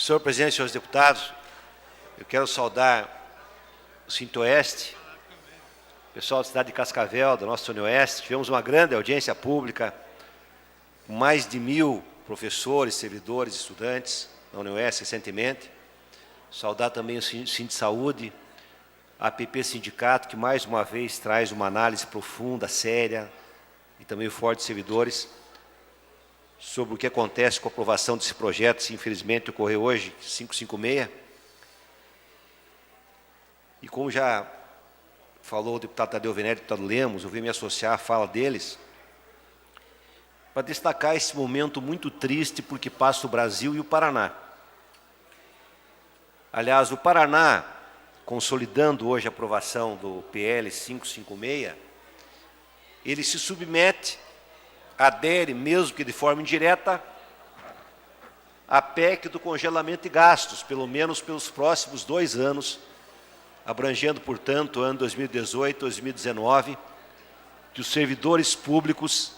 Senhor presidente, senhores deputados, eu quero saudar o Sintoeste, o pessoal da cidade de Cascavel, da nossa Zona Oeste. Tivemos uma grande audiência pública, com mais de 1000 professores, servidores, estudantes da Oeste recentemente. Saudar também o Sindisaúde, a APP Sindicato, que mais uma vez traz uma análise profunda, séria, e também o Forte Servidores, sobre o que acontece com a aprovação desse projeto, se infelizmente ocorreu hoje, 556. E como já falou o deputado Tadeu Venere e o deputado Lemos, eu vim me associar à fala deles, para destacar esse momento muito triste por que passa o Brasil e o Paraná. Aliás, o Paraná, consolidando hoje a aprovação do PL 556, ele se submete, adere, mesmo que de forma indireta, à PEC do congelamento de gastos, pelo menos pelos próximos 2 anos, abrangendo, portanto, o ano 2018 e 2019, que os servidores públicos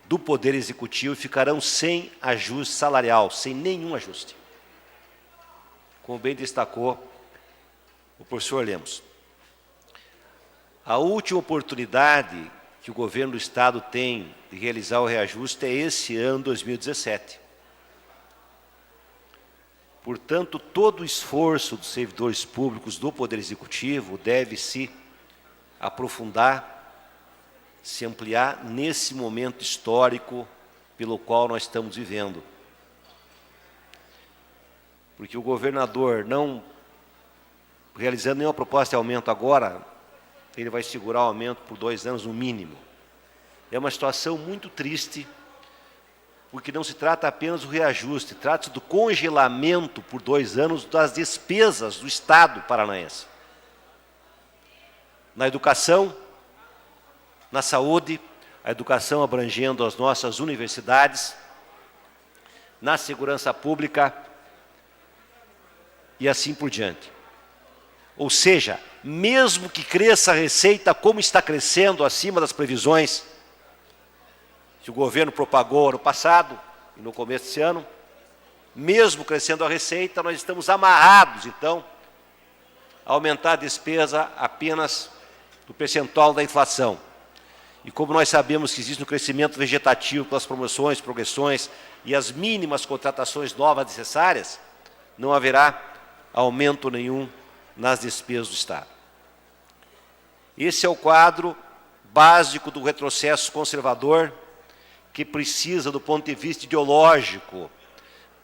do Poder Executivo ficarão sem ajuste salarial, sem nenhum ajuste. Como bem destacou o professor Lemos. A última oportunidade que o governo do Estado tem de realizar o reajuste é esse ano 2017. Portanto, todo o esforço dos servidores públicos do Poder Executivo deve se aprofundar, se ampliar nesse momento histórico pelo qual nós estamos vivendo. Porque o governador, não realizando nenhuma proposta de aumento agora, ele vai segurar o aumento por 2 anos no mínimo. É uma situação muito triste, porque não se trata apenas do reajuste, trata-se do congelamento por 2 anos das despesas do Estado paranaense. Na educação, na saúde, a educação abrangendo as nossas universidades, na segurança pública e assim por diante. Ou seja, mesmo que cresça a receita como está crescendo acima das previsões que o governo propagou ano passado e no começo desse ano, mesmo crescendo a receita, nós estamos amarrados, então, a aumentar a despesa apenas do percentual da inflação. E como nós sabemos que existe um crescimento vegetativo pelas promoções, progressões e as mínimas contratações novas necessárias, não haverá aumento nenhum nas despesas do Estado. Esse é o quadro básico do retrocesso conservador que precisa, do ponto de vista ideológico,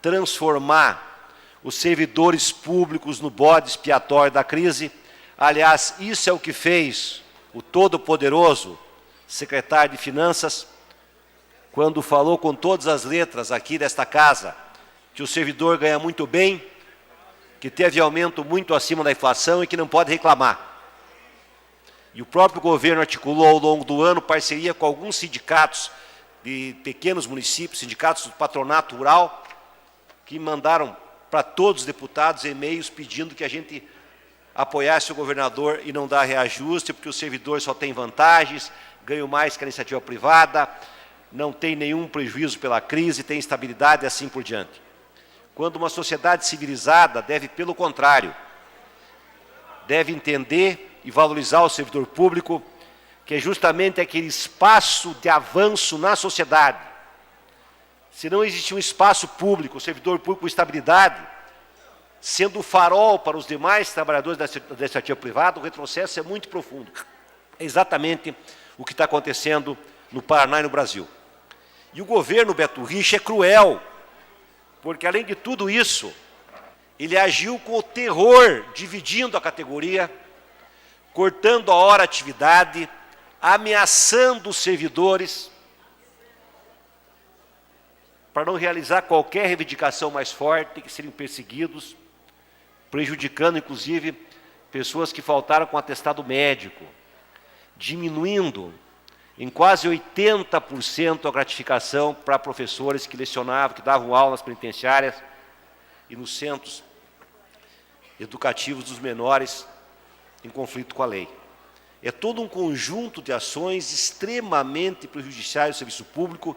transformar os servidores públicos no bode expiatório da crise. Aliás, isso é o que fez o todo-poderoso secretário de Finanças, quando falou com todas as letras aqui desta casa que o servidor ganha muito bem, que teve aumento muito acima da inflação e que não pode reclamar. E o próprio governo articulou ao longo do ano parceria com alguns sindicatos de pequenos municípios, sindicatos do patronato rural, que mandaram para todos os deputados e-mails pedindo que a gente apoiasse o governador e não dar reajuste, porque o servidor só tem vantagens, ganha mais que a iniciativa privada, não tem nenhum prejuízo pela crise, tem estabilidade e assim por diante. Quando uma sociedade civilizada deve, pelo contrário, deve entender e valorizar o servidor público, que é justamente aquele espaço de avanço na sociedade. Se não existe um espaço público, o servidor público com estabilidade, sendo o farol para os demais trabalhadores da iniciativa privada, o retrocesso é muito profundo. É exatamente o que está acontecendo no Paraná e no Brasil. E o governo Beto Richa é cruel, porque, além de tudo isso, ele agiu com o terror, dividindo a categoria, cortando a hora atividade, ameaçando os servidores para não realizar qualquer reivindicação mais forte, que seriam perseguidos, prejudicando, inclusive, pessoas que faltaram com atestado médico, diminuindo em quase 80% a gratificação para professores que lecionavam, que davam aulas penitenciárias e nos centros educativos dos menores em conflito com a lei. É todo um conjunto de ações extremamente prejudiciais ao serviço público.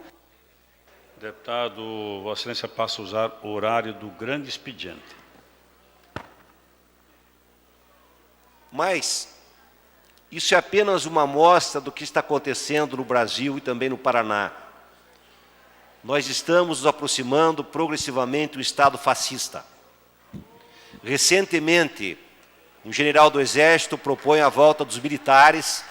Deputado, Vossa Excelência passa a usar o horário do grande expediente. Mas isso é apenas uma amostra do que está acontecendo no Brasil e também no Paraná. Nós estamos nos aproximando progressivamente do Estado fascista. Recentemente, um general do Exército propõe a volta dos militares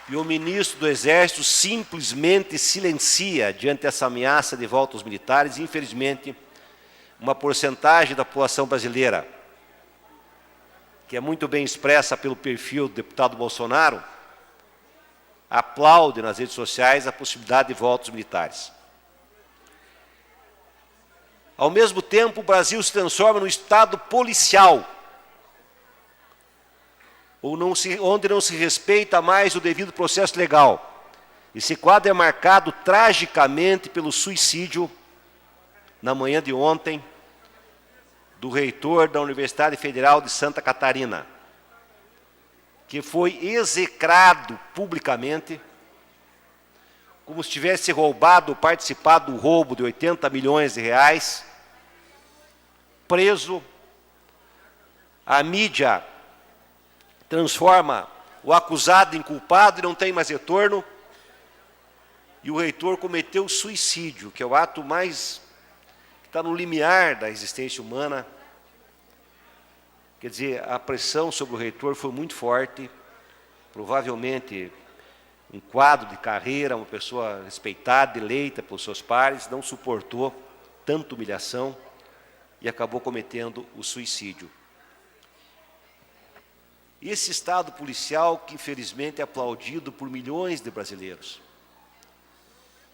e o ministro do Exército simplesmente silencia diante dessa ameaça de volta aos militares. E, infelizmente, uma porcentagem da população brasileira, que é muito bem expressa pelo perfil do deputado Bolsonaro, aplaude nas redes sociais a possibilidade de volta aos militares. Ao mesmo tempo, o Brasil se transforma num Estado policial, onde não se respeita mais o devido processo legal. Esse quadro é marcado tragicamente pelo suicídio, na manhã de ontem, do reitor da Universidade Federal de Santa Catarina, que foi execrado publicamente, como se tivesse roubado ou participado do roubo de 80 milhões de reais, preso. A mídia transforma o acusado em culpado e não tem mais retorno. E o reitor cometeu suicídio, que é o ato mais que está no limiar da existência humana. Quer dizer, a pressão sobre o reitor foi muito forte, provavelmente um quadro de carreira, uma pessoa respeitada, eleita pelos seus pares, não suportou tanta humilhação e acabou cometendo o suicídio. Esse Estado policial que, infelizmente, é aplaudido por milhões de brasileiros,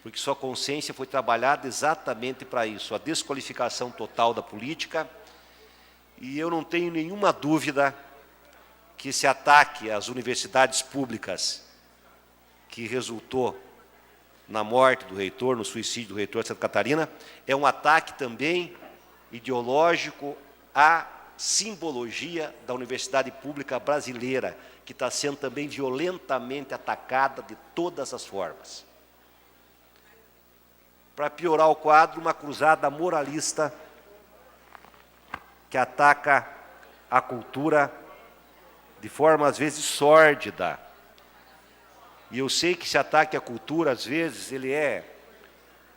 porque sua consciência foi trabalhada exatamente para isso, a desqualificação total da política. E eu não tenho nenhuma dúvida que esse ataque às universidades públicas, que resultou na morte do reitor, no suicídio do reitor de Santa Catarina, é um ataque também ideológico à simbologia da universidade pública brasileira, que está sendo também violentamente atacada de todas as formas. Para piorar o quadro, uma cruzada moralista que ataca a cultura de forma, às vezes, sórdida. E eu sei que esse ataque à cultura, às vezes, ele é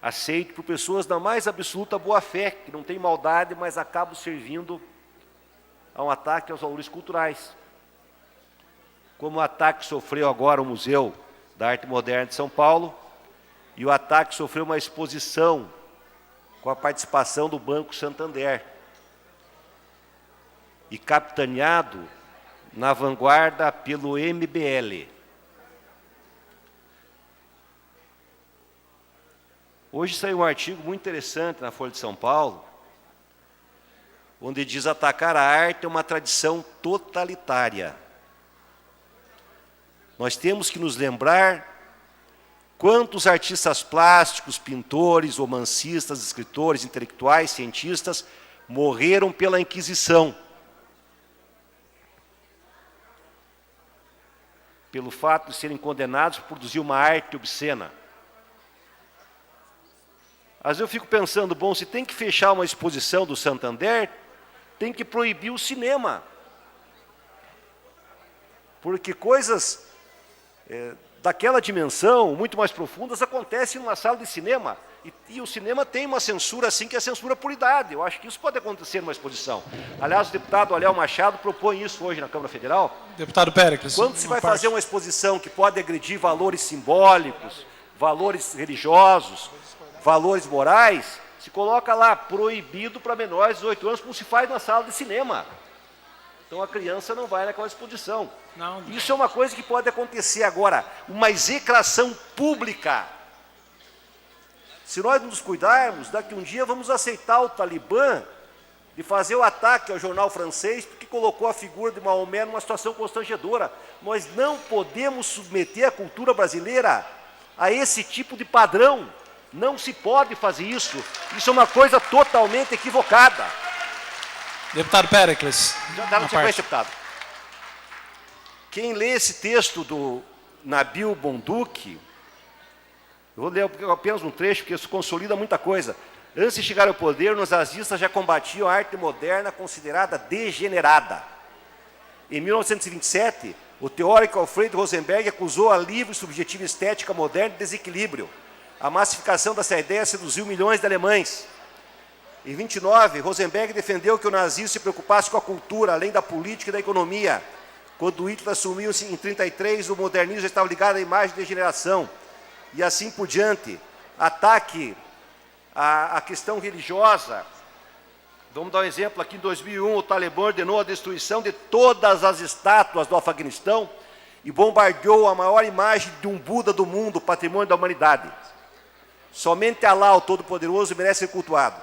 aceito por pessoas da mais absoluta boa-fé, que não tem maldade, mas acabam servindo a um ataque aos valores culturais. Como o ataque que sofreu agora o Museu da Arte Moderna de São Paulo, e o ataque que sofreu uma exposição com a participação do Banco Santander, e capitaneado na vanguarda pelo MBL. Hoje saiu um artigo muito interessante na Folha de São Paulo, onde diz: atacar a arte é uma tradição totalitária. Nós temos que nos lembrar quantos artistas plásticos, pintores, romancistas, escritores, intelectuais, cientistas morreram pela Inquisição, pelo fato de serem condenados por produzir uma arte obscena. Às vezes eu fico pensando, bom, se tem que fechar uma exposição do Santander, tem que proibir o cinema. Porque coisas daquela dimensão, muito mais profundas, acontecem numa sala de cinema. E o cinema tem uma censura assim, que é a censura por idade. Eu acho que isso pode acontecer numa exposição. Aliás, o deputado Aliel Machado propõe isso hoje na Câmara Federal. Deputado Péricles. Quando se vai fazer uma exposição que pode agredir valores simbólicos, valores religiosos, valores morais, se coloca lá, proibido para menores de 18 anos, como se faz na sala de cinema. Então a criança não vai naquela exposição. Não. Isso é uma coisa que pode acontecer agora, uma execração pública. Se nós não nos cuidarmos, daqui um dia vamos aceitar o Talibã de fazer o ataque ao jornal francês, porque colocou a figura de Maomé numa situação constrangedora. Nós não podemos submeter a cultura brasileira a esse tipo de padrão. Não se pode fazer isso. Isso é uma coisa totalmente equivocada. Deputado Péricles. Já dá no sequência, deputado. Quem lê esse texto do Nabil Bonduki Eu vou ler apenas um trecho, porque isso consolida muita coisa. Antes de chegar ao poder, os nazistas já combatiam a arte moderna considerada degenerada. Em 1927, o teórico Alfred Rosenberg acusou a livre e subjetiva estética moderna de desequilíbrio. A massificação dessa ideia seduziu milhões de alemães. Em 29, Rosenberg defendeu que o nazismo se preocupasse com a cultura, além da política e da economia. Quando Hitler assumiu em 33, o modernismo estava ligado à imagem de degeneração. E assim por diante. Ataque à questão religiosa. Vamos dar um exemplo aqui. Em 2001, o Talibã ordenou a destruição de todas as estátuas do Afeganistão e bombardeou a maior imagem de um Buda do mundo, patrimônio da humanidade. Somente Alá, o Todo-Poderoso, merece ser cultuado.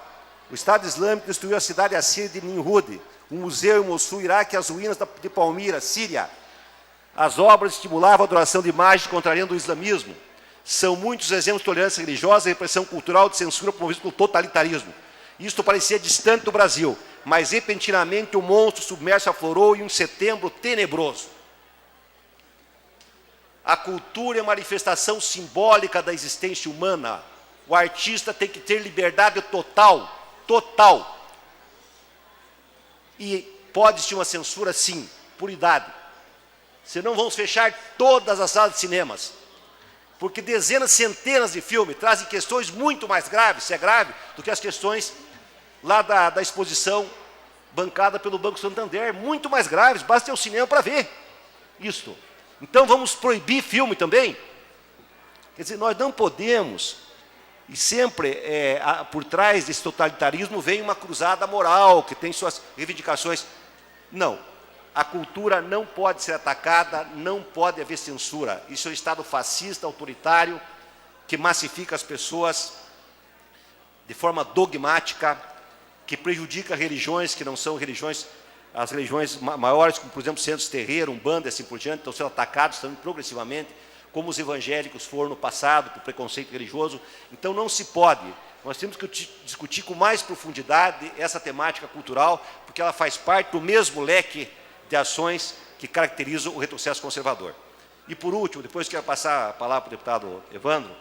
O Estado Islâmico destruiu a cidade assíria de Nimrud, um museu em Mossul, Iraque, e as ruínas de Palmira, Síria. As obras estimulavam a adoração de imagens contrariando o islamismo. São muitos exemplos de tolerância religiosa e repressão cultural de censura promovidos pelo totalitarismo. Isto parecia distante do Brasil, mas repentinamente o monstro submerso aflorou em um setembro tenebroso. A cultura é manifestação simbólica da existência humana. O artista tem que ter liberdade total, total. E pode existir uma censura, sim, por idade. Senão vamos fechar todas as salas de cinemas. Porque dezenas, centenas de filmes trazem questões muito mais graves, se é grave, do que as questões lá da exposição bancada pelo Banco Santander. Muito mais graves, basta ter o cinema para ver isto. Então vamos proibir filme também? Quer dizer, nós não podemos, e sempre por trás desse totalitarismo vem uma cruzada moral, que tem suas reivindicações. Não, a cultura não pode ser atacada, não pode haver censura. Isso é um Estado fascista, autoritário, que massifica as pessoas de forma dogmática, que prejudica religiões que não são religiões, as religiões maiores, como por exemplo centros terreiro, umbanda e assim por diante, estão sendo atacados também progressivamente, como os evangélicos foram no passado, por preconceito religioso. Então não se pode. Nós temos que discutir com mais profundidade essa temática cultural, porque ela faz parte do mesmo leque de ações que caracterizam o retrocesso conservador. E por último, depois quero passar a palavra para o deputado Evandro,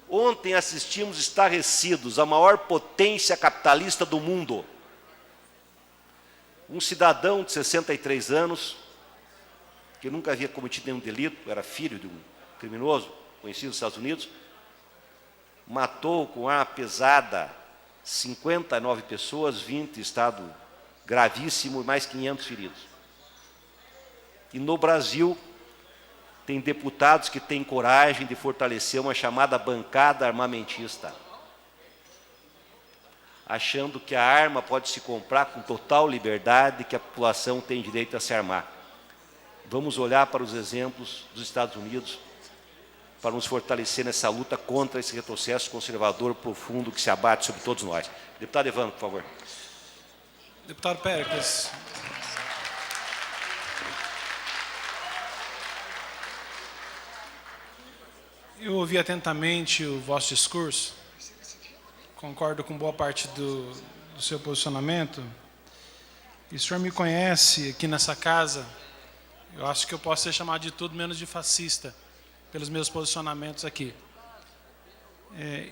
ontem assistimos estarrecidos a maior potência capitalista do mundo. Um cidadão de 63 anos, que nunca havia cometido nenhum delito, era filho de um criminoso conhecido nos Estados Unidos, matou com arma pesada 59 pessoas, 20 em estado gravíssimo e mais 500 feridos. E no Brasil, tem deputados que têm coragem de fortalecer uma chamada bancada armamentista, achando que a arma pode se comprar com total liberdade, que a população tem direito a se armar. Vamos olhar para os exemplos dos Estados Unidos para nos fortalecer nessa luta contra esse retrocesso conservador profundo que se abate sobre todos nós. Deputado Evandro, por favor. Deputado Péricles. Eu ouvi atentamente o vosso discurso, concordo com boa parte do seu posicionamento, e o senhor me conhece aqui nessa casa, eu acho que eu posso ser chamado de tudo menos de fascista, pelos meus posicionamentos aqui.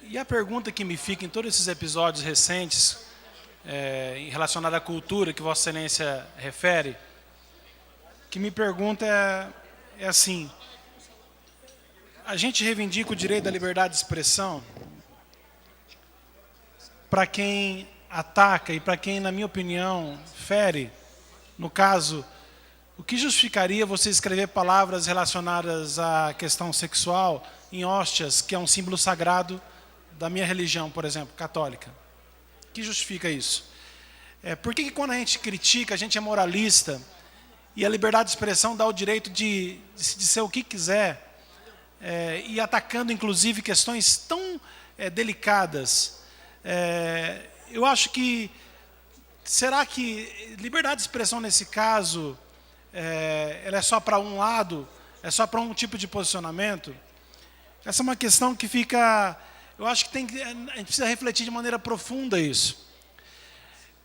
E a pergunta que me fica em todos esses episódios recentes, relacionada à cultura que Vossa Excelência refere, que me pergunta é assim: a gente reivindica o direito da liberdade de expressão para quem ataca e para quem, na minha opinião, fere. No caso, o que justificaria você escrever palavras relacionadas à questão sexual em hóstias, que é um símbolo sagrado da minha religião, por exemplo, católica? O que justifica isso? Por que quando a gente critica, a gente é moralista e a liberdade de expressão dá o direito de ser o que quiser, e atacando, inclusive, questões tão delicadas? Eu acho que, será que liberdade de expressão, nesse caso, ela é só para um lado, é só para um tipo de posicionamento? Essa é uma questão que fica... Eu acho que a gente precisa refletir de maneira profunda isso.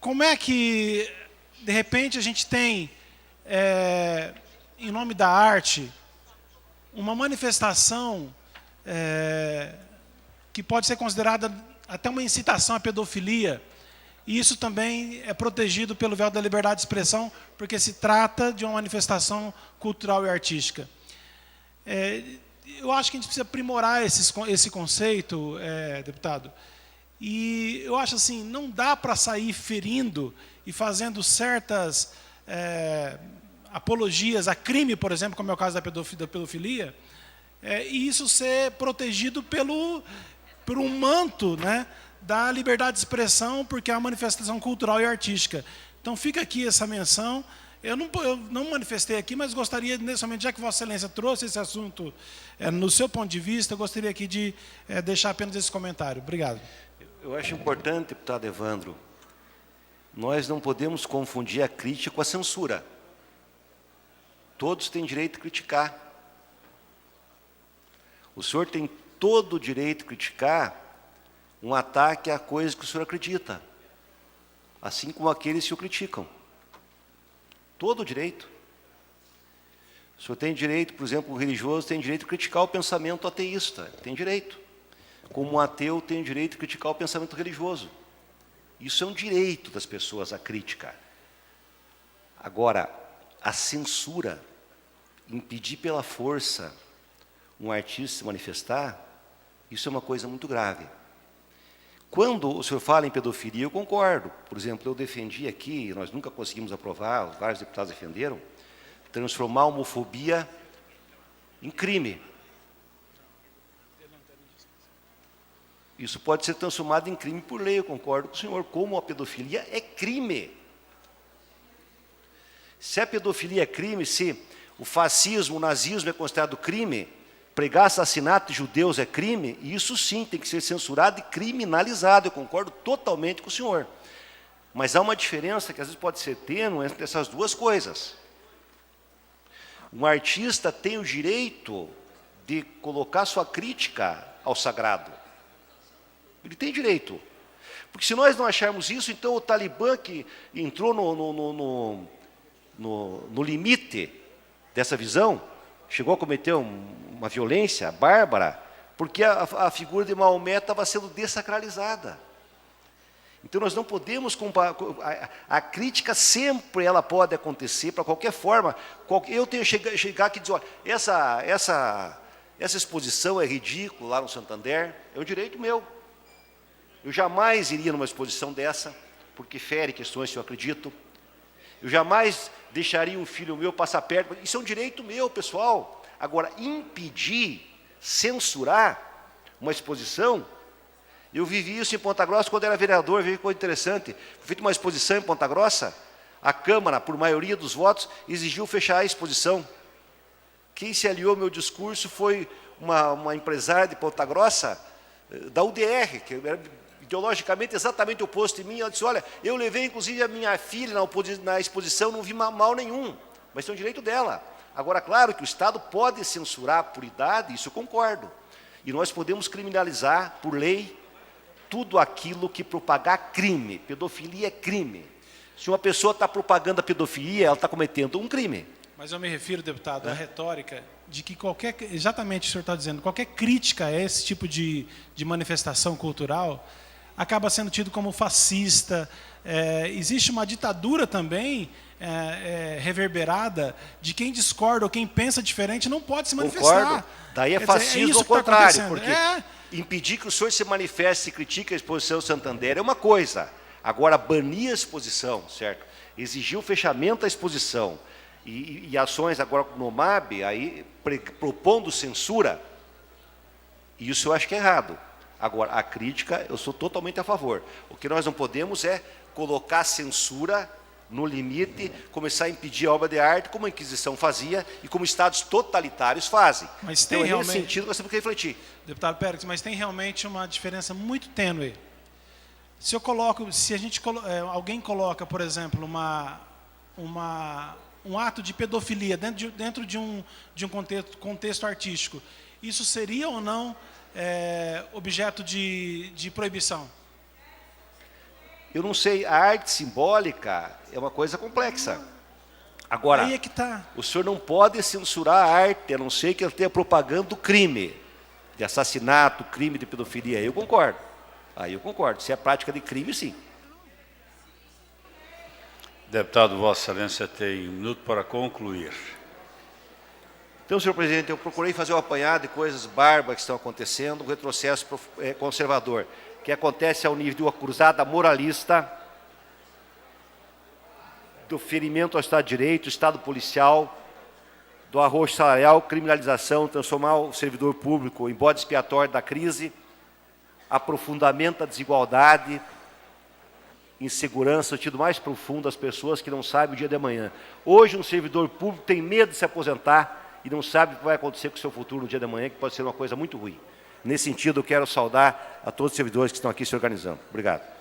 Como é que, de repente, a gente tem, em nome da arte, uma manifestação que pode ser considerada até uma incitação à pedofilia. E isso também é protegido pelo véu da liberdade de expressão, porque se trata de uma manifestação cultural e artística. Eu acho que a gente precisa aprimorar esse conceito, deputado. E eu acho assim, não dá para sair ferindo e fazendo certas apologias a crime, por exemplo, como é o caso da pedofilia, e isso ser protegido por um manto, né, da liberdade de expressão, porque é uma manifestação cultural e artística. Então fica aqui essa menção. Eu não manifestei aqui, mas gostaria, nesse momento, já que Vossa Excelência trouxe esse assunto no seu ponto de vista, eu gostaria aqui de deixar apenas esse comentário. Obrigado. Eu acho importante, deputado Evandro, nós não podemos confundir a crítica com a censura. Todos têm direito de criticar. O senhor tem todo o direito de criticar um ataque a coisas que o senhor acredita, assim como aqueles que o criticam. Todo o direito. O senhor tem direito, por exemplo, o religioso tem direito de criticar o pensamento ateísta, tem direito. Como um ateu tem direito de criticar o pensamento religioso. Isso é um direito das pessoas a criticar. Agora, a censura, impedir pela força um artista se manifestar, isso é uma coisa muito grave. Quando o senhor fala em pedofilia, eu concordo. Por exemplo, eu defendi aqui, nós nunca conseguimos aprovar, vários deputados defenderam, transformar a homofobia em crime. Isso pode ser transformado em crime por lei, eu concordo com o senhor, como a pedofilia é crime. Se a pedofilia é crime, se o fascismo, o nazismo é considerado crime, pregar assassinato de judeus é crime, e isso sim tem que ser censurado e criminalizado, eu concordo totalmente com o senhor. Mas há uma diferença que às vezes pode ser tênue entre essas duas coisas. Um artista tem o direito de colocar sua crítica ao sagrado. Ele tem direito. Porque se nós não acharmos isso, então o Talibã que entrou no limite dessa visão, chegou a cometer uma violência bárbara, porque a figura de Maomé estava sendo dessacralizada. Então nós não podemos comparar, a crítica sempre ela pode acontecer, para qualquer forma. Eu tenho que chegar aqui e dizer, olha, essa exposição é ridícula lá no Santander, é um direito meu. Eu jamais iria numa exposição dessa, porque fere questões que eu acredito. Eu jamais deixaria um filho meu passar perto. Isso é um direito meu, pessoal. Agora, impedir, censurar uma exposição, eu vivi isso em Ponta Grossa quando era vereador, vi coisa interessante. Fiz uma exposição em Ponta Grossa, a Câmara, por maioria dos votos, exigiu fechar a exposição. Quem se aliou ao meu discurso foi uma empresária de Ponta Grossa, da UDR, que era ideologicamente exatamente oposto em mim. Ela disse, olha, eu levei inclusive a minha filha na exposição, não vi mal nenhum, mas tem o direito dela. Agora, claro que o Estado pode censurar por idade, isso eu concordo. E nós podemos criminalizar, por lei, tudo aquilo que propagar crime. Pedofilia é crime. Se uma pessoa está propagando a pedofilia, ela está cometendo um crime. Mas eu me refiro, deputado, à retórica de que exatamente o que o senhor está dizendo, qualquer crítica a esse tipo de manifestação cultural acaba sendo tido como fascista. Existe uma ditadura também reverberada de quem discorda ou quem pensa diferente não pode se manifestar. Concordo. Daí é fascismo ao contrário, porque impedir que o senhor se manifeste e critique a exposição Santander é uma coisa. Agora, banir a exposição, certo? Exigir o fechamento da exposição e ações agora no MAB, aí propondo censura, isso eu acho que é errado. Agora, a crítica, eu sou totalmente a favor. O que nós não podemos é colocar censura no limite, começar a impedir a obra de arte, como a Inquisição fazia e como estados totalitários fazem. Mas tem então, realmente, nesse sentido, nós temos que refletir. Deputado Pérez, mas tem realmente uma diferença muito tênue. Se alguém coloca, por exemplo, um ato de pedofilia dentro de um contexto artístico, isso seria ou não objeto de proibição? Eu não sei, a arte simbólica é uma coisa complexa. Agora, aí é que tá. O senhor não pode censurar a arte, a não ser que ela tenha propagando o crime. de assassinato, crime de pedofilia, aí eu concordo. Aí eu concordo. Se é prática de crime, sim. Deputado, Vossa Excelência tem 1 minuto para concluir. Então, senhor presidente, eu procurei fazer um apanhado de coisas bárbaras que estão acontecendo, um retrocesso conservador, que acontece ao nível de uma cruzada moralista, do ferimento ao Estado de Direito, Estado policial, do arroxo salarial, criminalização, transformar o servidor público em bode expiatório da crise, aprofundamento da desigualdade, insegurança, o sentido mais profundo das pessoas que não sabem o dia de amanhã. Hoje, um servidor público tem medo de se aposentar e não sabe o que vai acontecer com o seu futuro no dia de amanhã, que pode ser uma coisa muito ruim. Nesse sentido, eu quero saudar a todos os servidores que estão aqui se organizando. Obrigado.